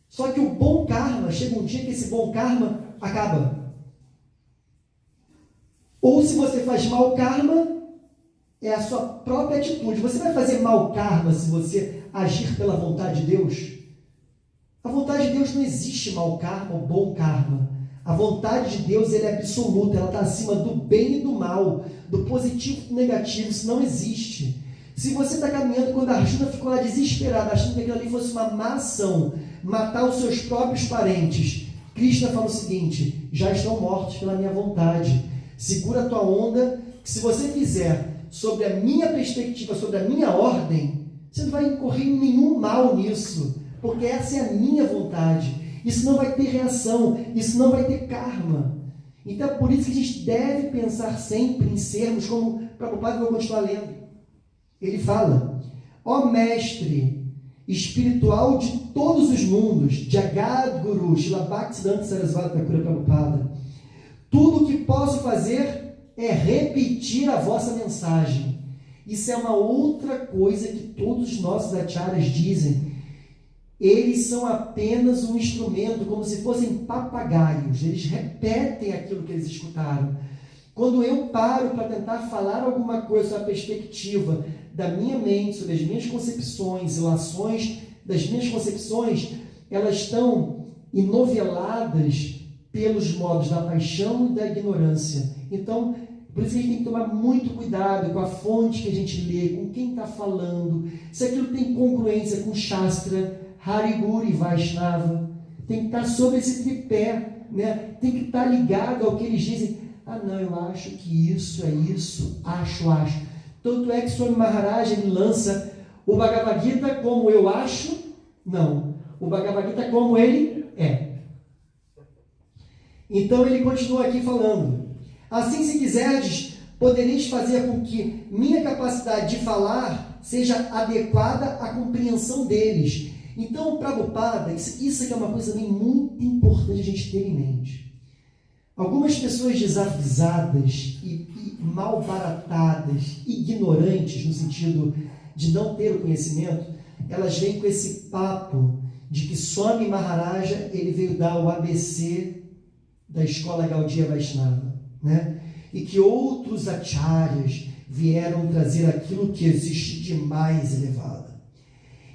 Só que o bom karma, chega um dia que esse bom karma acaba. Ou se você faz mau karma, é a sua própria atitude. Você vai fazer mau karma se você agir pela vontade de Deus? A vontade de Deus não existe mau karma ou bom karma. A vontade de Deus ela é absoluta, ela está acima do bem e do mal, do positivo e do negativo, isso não existe. Se você está caminhando, quando a Arjuna ficou lá desesperada, achando que aquilo ali fosse uma má ação, matar os seus próprios parentes, Krishna fala o seguinte, já estão mortos pela minha vontade, segura a tua onda, que se você fizer sobre a minha perspectiva, sobre a minha ordem, você não vai incorrer em nenhum mal nisso, porque essa é a minha vontade. Isso não vai ter reação, isso não vai ter karma. Então é por isso que a gente deve pensar sempre em sermos como Prabhupada, vou continuar lendo. Ele fala, ó mestre espiritual de todos os mundos, Jagat Guru, Srila Bhaktisiddhanta Sarasvati Thakura Prabhupada, tudo o que posso fazer é repetir a vossa mensagem. Isso é uma outra coisa que todos os nossos acharyas dizem. Eles são apenas um instrumento, como se fossem papagaios. Eles repetem aquilo que eles escutaram. Quando eu paro para tentar falar alguma coisa sobre a perspectiva da minha mente, sobre as minhas concepções, ilações das minhas concepções, elas estão enoveladas pelos modos da paixão e da ignorância. Então, por isso que a gente tem que tomar muito cuidado com a fonte que a gente lê, com quem está falando, se aquilo tem congruência com Shastra, Hariguri, Vaishnava, tem que estar sobre esse tripé, né? Tem que estar ligado ao que eles dizem. Ah, não, eu acho que isso é isso, acho. Tanto é que Swami Maharaj ele lança o Bhagavad Gita como eu acho, não. O Bhagavad Gita como ele é. Então ele continua aqui falando. Assim, se quiserdes, podereis fazer com que minha capacidade de falar seja adequada à compreensão deles. Então, Prabhupada, isso aqui é uma coisa também muito importante a gente ter em mente. Algumas pessoas desavisadas e mal baratadas, ignorantes, no sentido de não ter o conhecimento, elas vêm com esse papo de que Swami Maharaja ele veio dar o ABC da escola Gaudiya Vaishnava, né? E que outros acharyas vieram trazer aquilo que existe de mais elevado.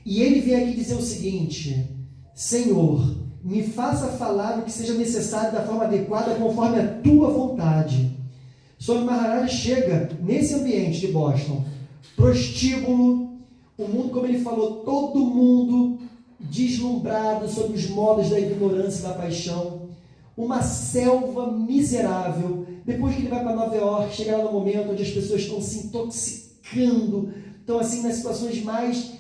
E ele vem aqui dizer o seguinte, Senhor, me faça falar o que seja necessário da forma adequada conforme a tua vontade. Swami Maharaj chega nesse ambiente de Boston, prostíbulo, o mundo, como ele falou, todo mundo deslumbrado sobre os modos da ignorância e da paixão. uma selva miserável. Depois que ele vai para Nova York, chega lá no momento onde as pessoas estão se intoxicando, estão assim nas situações mais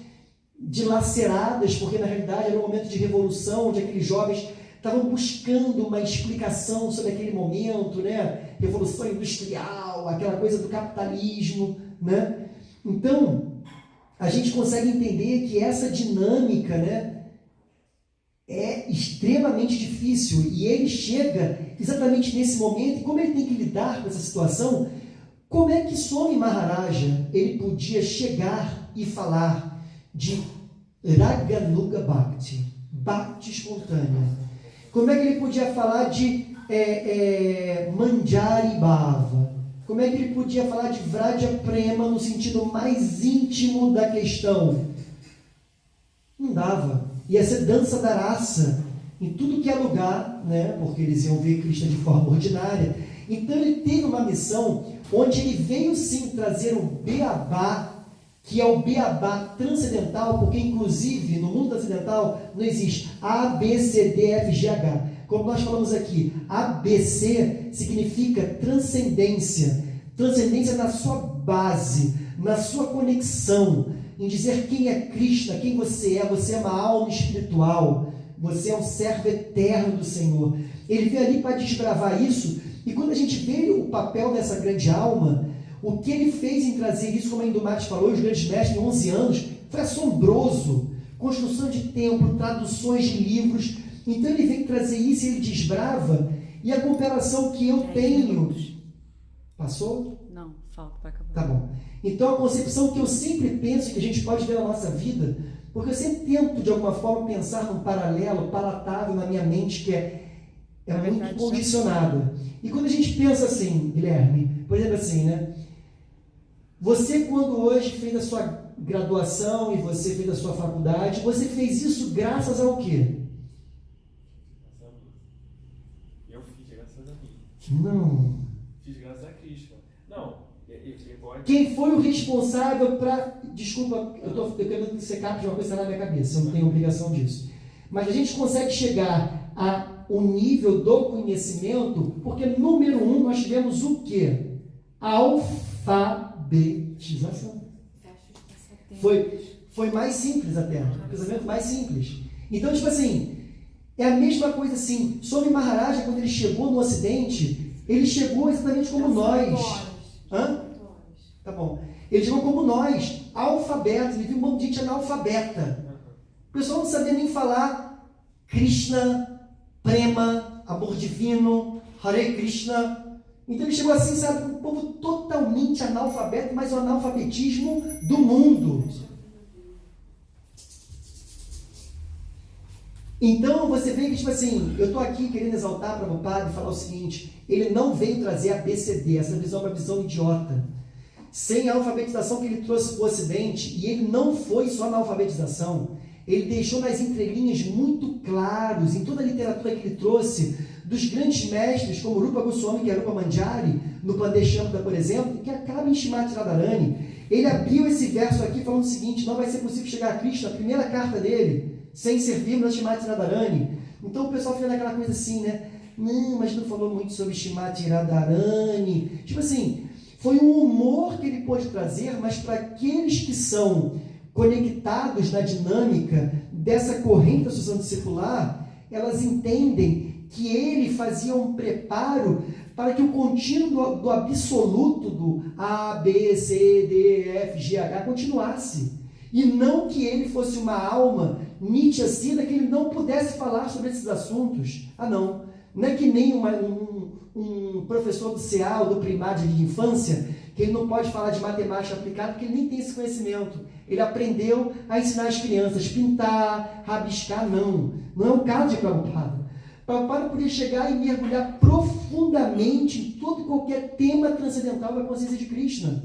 dilaceradas, porque na realidade era um momento de revolução, onde aqueles jovens estavam buscando uma explicação sobre aquele momento, né? Revolução industrial, aquela coisa do capitalismo, né? Então, a gente consegue entender que essa dinâmica, né, é extremamente difícil, e ele chega exatamente nesse momento, e como ele tem que lidar com essa situação, como é que Swami Maharaja ele podia chegar e falar de Raganuga Bhakti, Bhakti espontânea? Como é que ele podia falar de Manjari Bhava? Como é que ele podia falar de Vraja Prema no sentido mais íntimo da questão? Não dava. Ia ser dança da raça em tudo que é lugar, né? Porque eles iam ver Krishna de forma ordinária. Então ele teve uma missão onde ele veio sim trazer o Beabá, que é o Beabá transcendental, porque inclusive no mundo transcendental não existe A, B, C, D, F, G, H. Como nós falamos aqui, ABC significa transcendência, transcendência na sua base, na sua conexão, em dizer quem é Krishna, quem você é uma alma espiritual, você é um servo eterno do Senhor. Ele veio ali para desbravar isso, e quando a gente vê o papel dessa grande alma, o que ele fez em trazer isso, como a Indumati falou, os grandes mestres, em 11 anos, foi assombroso. Construção de templo, traduções de livros. Então ele vem trazer isso e ele desbrava. E a comparação que eu tenho... Passou? Não, falta para acabar. Tá bom. Então a concepção que eu sempre penso, que a gente pode ver na nossa vida, porque eu sempre tento de alguma forma pensar num paralelo, palatável na minha mente, que é muito condicionada. E quando a gente pensa assim, Guilherme, por exemplo assim, né? Você, quando hoje fez a sua graduação e você fez a sua faculdade, você fez isso graças ao quê? Eu fiz graças a mim. Não. Fiz graças a Krishna. Não. Quem foi o responsável para... Desculpa, eu querendo que você capte uma coisa na minha cabeça, eu não tenho obrigação disso. Mas a gente consegue chegar ao nível do conhecimento, porque número 1, nós tivemos o quê? Alfabetização. Foi mais simples até, o casamento mais simples. Então, tipo assim, é a mesma coisa assim, Swami Maharaja, quando ele chegou no Ocidente, ele chegou exatamente como nós. Hã? Tá bom. Ele chegou como nós, alfabeto, ele viu um monte de gente analfabeta. O pessoal não sabia nem falar Krishna, Prema, amor divino, Hare Krishna. Então ele chegou assim, sabe, um povo totalmente analfabeto, mas o analfabetismo do mundo. Então você vê que, tipo assim, eu estou aqui querendo exaltar para o padre e falar o seguinte, ele não veio trazer a BCD, essa visão é uma visão idiota. Sem a alfabetização que ele trouxe para o Ocidente, e ele não foi só na alfabetização, ele deixou nas entrelinhas muito claros, em toda a literatura que ele trouxe, dos grandes mestres, como Rupa Goswami, que é Rupa Manjari, no Pandeshamta, por exemplo, que acaba em Srimati Radharani. Ele abriu esse verso aqui falando o seguinte, não vai ser possível chegar a Krishna, a primeira carta dele, sem servir na Srimati Radharani. Então o pessoal fica naquela coisa assim, né? Não, mas não falou muito sobre Srimati Radharani. Tipo assim, foi um humor que ele pôde trazer, mas para aqueles que são conectados na dinâmica dessa corrente da sucessão discipular, elas entendem que ele fazia um preparo para que o contínuo do absoluto do A, B, C, D, F, G, H continuasse. E não que ele fosse uma alma Nitya Siddha, que ele não pudesse falar sobre esses assuntos. Ah, não. Não é que nem um professor do CA ou do primário de infância, que ele não pode falar de matemática aplicada, porque ele nem tem esse conhecimento. Ele aprendeu a ensinar as crianças a pintar, rabiscar, não. Não é o caso de Prabhupada. Prabhupada podia chegar e mergulhar profundamente em todo e qualquer tema transcendental da consciência de Krishna.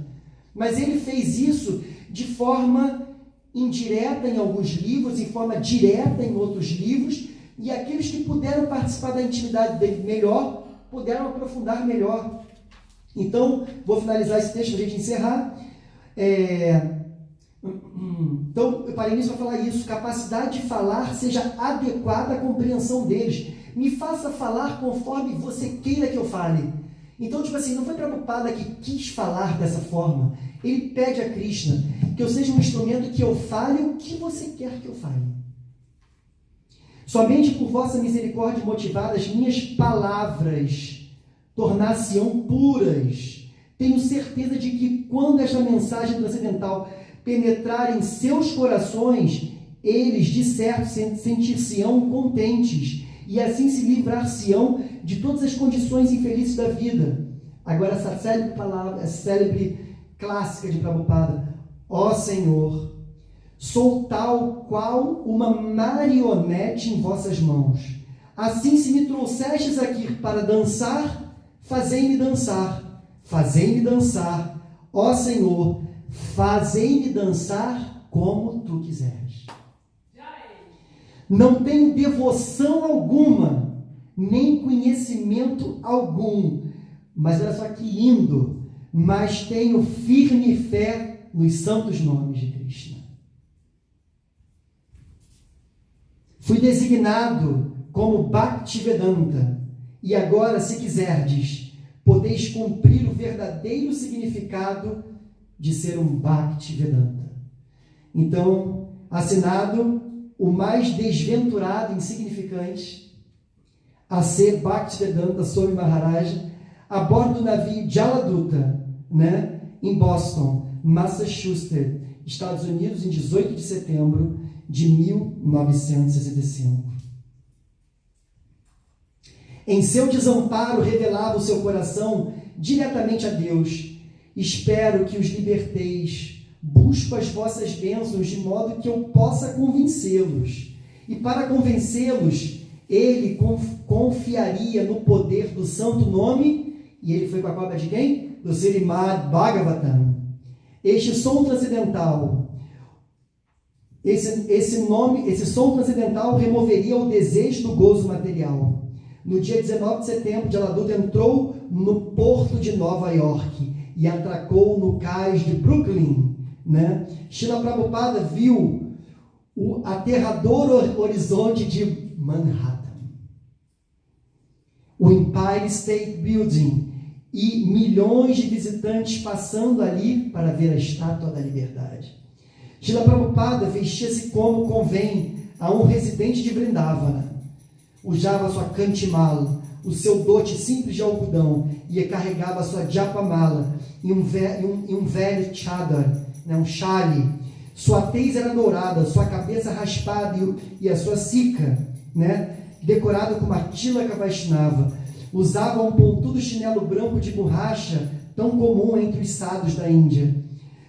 Mas ele fez isso de forma indireta em alguns livros, em forma direta em outros livros, e aqueles que puderam participar da intimidade dele melhor, puderam aprofundar melhor. Então, vou finalizar esse texto para a gente encerrar. Então, eu parei nisso para falar isso. Capacidade de falar seja adequada à compreensão deles. me faça falar conforme você queira que eu fale. Então, tipo assim, não foi Prabhupada que quis falar dessa forma. Ele pede a Krishna que eu seja um instrumento que eu fale o que você quer que eu fale. Somente por vossa misericórdia motivadas, minhas palavras tornar-se-ão puras. Tenho certeza de que quando esta mensagem transcendental penetrar em seus corações, eles, de certo, sentir-se-ão contentes e assim se livrar-se-ão de todas as condições infelizes da vida. Agora, essa célebre palavra, essa célebre clássica de Prabhupada: ó Senhor, sou tal qual uma marionete em vossas mãos. Assim, se me trouxestes aqui para dançar, fazei-me dançar. Fazei-me dançar, ó Senhor, fazei-me dançar como tu quiseres. Não tenho devoção alguma, nem conhecimento algum. Mas olha só que lindo. Mas tenho firme fé nos santos nomes de Krishna. Fui designado como Bhaktivedanta. E agora, se quiserdes, podeis cumprir o verdadeiro significado de ser um Bhaktivedanta. Então, assinado o mais desventurado e insignificante a ser Bhaktivedanta Swami Maharaj, a bordo do navio Jaladuta, em Boston, Massachusetts, Estados Unidos, em 18 de setembro de 1965. Em seu desamparo, revelava o seu coração diretamente a Deus. Espero que os liberteis. Busco as vossas bênçãos de modo que eu possa convencê-los. E para convencê-los, ele confiaria no poder do santo nome, e ele foi com a cópia de quem? Do Srimad Bhagavatam. Este som transcendental, esse som transcendental removeria o desejo do gozo material. No dia 19 de setembro, Jaladuta entrou no porto de Nova York e atracou no cais de Brooklyn. Srila Prabhupada viu o aterrador horizonte de Manhattan, o Empire State Building e milhões de visitantes passando ali para ver a Estátua da Liberdade. Srila Prabhupada vestia-se como convém a um residente de Vrindavana. Usava sua kantimala, o seu dote simples de algodão, e carregava sua japamala e um velho chadar, um chale. Sua tez era dourada, sua cabeça raspada e a sua sica, decorada com uma tilaka Vaishnava. Usava um pontudo chinelo branco de borracha, tão comum entre os sadhus da Índia.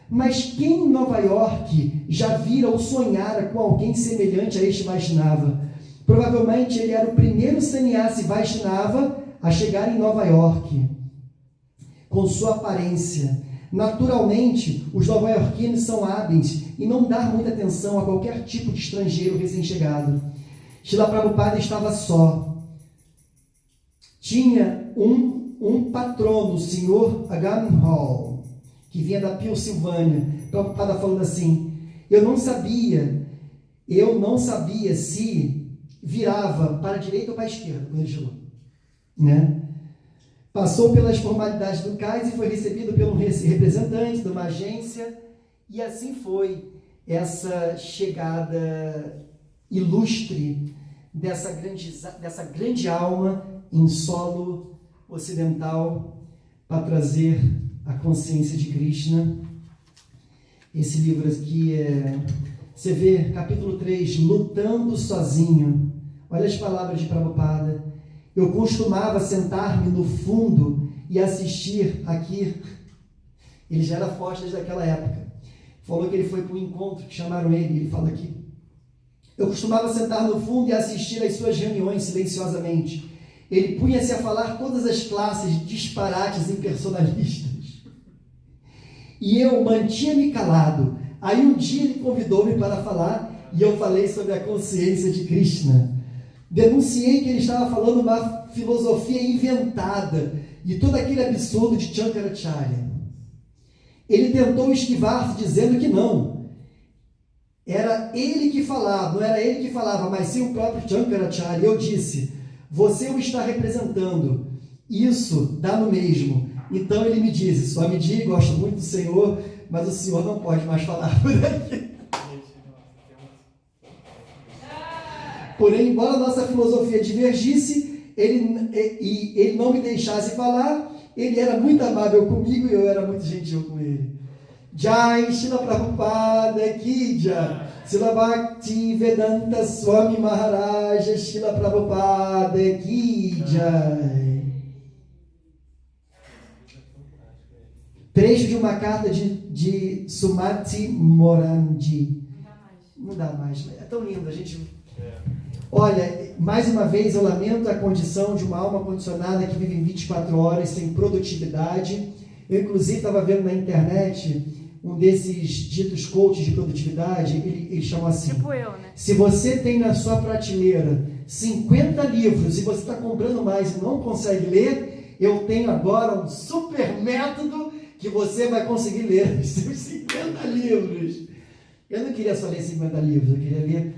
Mas quem em Nova York já vira ou sonhara com alguém semelhante a este Vaishnava? Provavelmente ele era o primeiro sannyasi Vaishnava a chegar em Nova York. Com sua aparência, naturalmente, os nova-iorquinos são hábeis e não dão muita atenção a qualquer tipo de estrangeiro recém-chegado. Srila Prabhupada estava só. Tinha um patrono, o Sr. Agam Hall, que vinha da Pensilvânia. Prabhupada falando assim: eu não sabia se virava para a direita ou para a esquerda quando ele chegou, Passou pelas formalidades do cais e foi recebido pelo representante de uma agência, e assim foi essa chegada ilustre dessa grande alma em solo ocidental para trazer a consciência de Krishna. Esse livro aqui você vê, capítulo 3, lutando sozinho. Olha as palavras de Prabhupada. Eu costumava sentar-me no fundo e assistir aqui. Ele já era forte desde aquela época. Falou que ele foi para um encontro que chamaram ele fala aqui. Eu costumava sentar no fundo e assistir às suas reuniões silenciosamente. Ele punha-se a falar todas as classes de disparates impersonalistas. E eu mantinha-me calado. Aí um dia ele convidou-me para falar e eu falei sobre a consciência de Krishna. Denunciei que ele estava falando uma filosofia inventada e todo aquele absurdo de Shankaracharya. Ele tentou esquivar-se dizendo que não. Era ele que falava, não era ele que falava, mas sim o próprio Shankaracharya. Eu disse: você o está representando. Isso dá no mesmo. Então ele me diz, Swamiji, gosto muito do Senhor, mas o Senhor não pode mais falar por aqui. Porém, embora a nossa filosofia divergisse, ele não me deixasse falar, ele era muito amável comigo e eu era muito gentil com ele. Jai Srila Prabhupada Ki Jai, Srila Bhakti Vedanta Swami Maharaja Srila Prabhupada Ki Jai. Trecho de uma carta de Sumati Morandi. Não dá mais. É tão lindo, a gente... Olha, mais uma vez eu lamento a condição de uma alma condicionada que vive em 24 horas sem produtividade. Eu, inclusive, estava vendo na internet um desses ditos coaches de produtividade, ele chama assim... Tipo eu, né? Se você tem na sua prateleira 50 livros e você está comprando mais e não consegue ler, eu tenho agora um super método que você vai conseguir ler os seus 50 livros. Eu não queria só ler 50 livros, eu queria ler...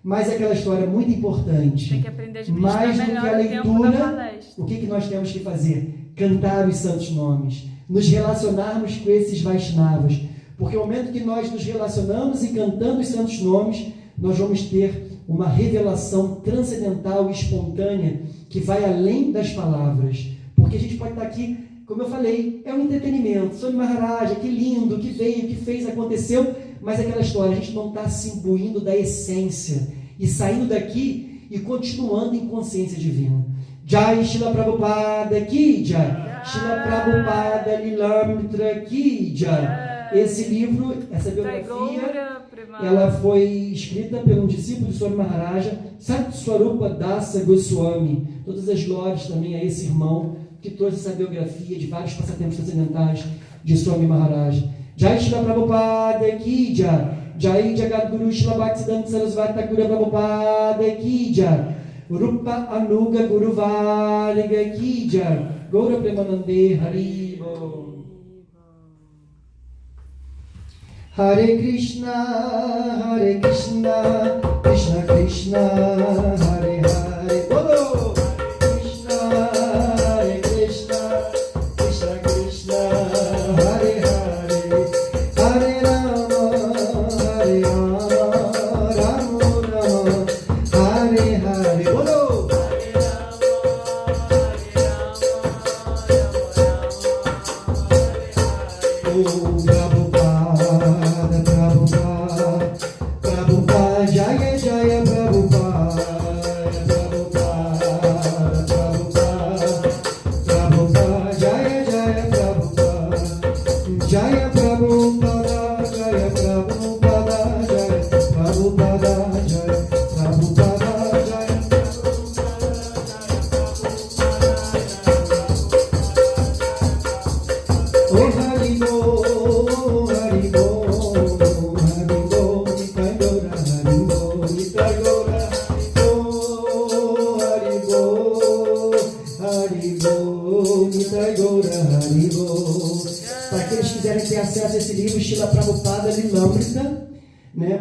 Mas é aquela história muito importante. Tem que aprender a administrar Mais do que melhor a o tempo da leitura, palestra. o que nós temos que fazer? Cantar os santos nomes. Nos relacionarmos com esses Vaishnavas. Porque no momento que nós nos relacionamos e cantamos os santos nomes, nós vamos ter uma revelação transcendental e espontânea que vai além das palavras. Porque a gente pode estar aqui, como eu falei, é um entretenimento. Swami Maharaja, que lindo, que veio, que fez, aconteceu. Mas aquela história, a gente não está se imbuindo da essência e saindo daqui e continuando em consciência divina. Jai Srila Prabhupada Ki Jai, Srila Prabhupada Lilamrita Ki Jai. Esse livro, essa biografia, ela foi escrita por um discípulo de Swami Maharaja, Satswarupa Dasa Goswami. Todas as glórias também a esse irmão que trouxe essa biografia de vários passatempos transcendentais de Swami Maharaja. Jai Srila Prabhupada Ki Jai, Jai Jagadguru Srila Bhaktisiddhanta Sarasvati Thakura Prabhupada Ki Jai, Rupa Anuga Guru Varga Ki Jai, Gaura Premanande Haribo. Hare Krishna, Krishna Krishna, Hare Hare. Todo!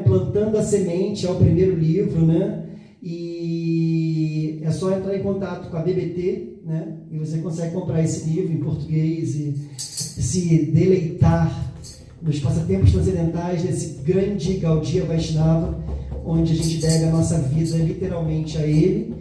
Plantando a Semente é o primeiro livro, né? E é só entrar em contato com a BBT, né? E você consegue comprar esse livro em português e se deleitar nos passatempos transcendentais desse grande Gaudiya Vaishnava, onde a gente deve a nossa vida literalmente a ele.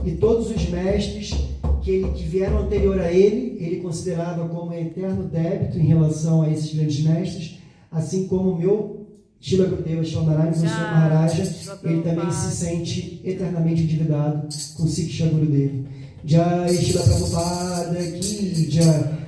E todos os mestres que vieram anterior a ele, ele considerava como um eterno débito em relação a esses grandes mestres, assim como o meu Srila Gurudeva Swaminarayan Maharaja, ele também se sente eternamente endividado com Siksha Gurudeva. Jai Srila Prabhupada Ki Jai,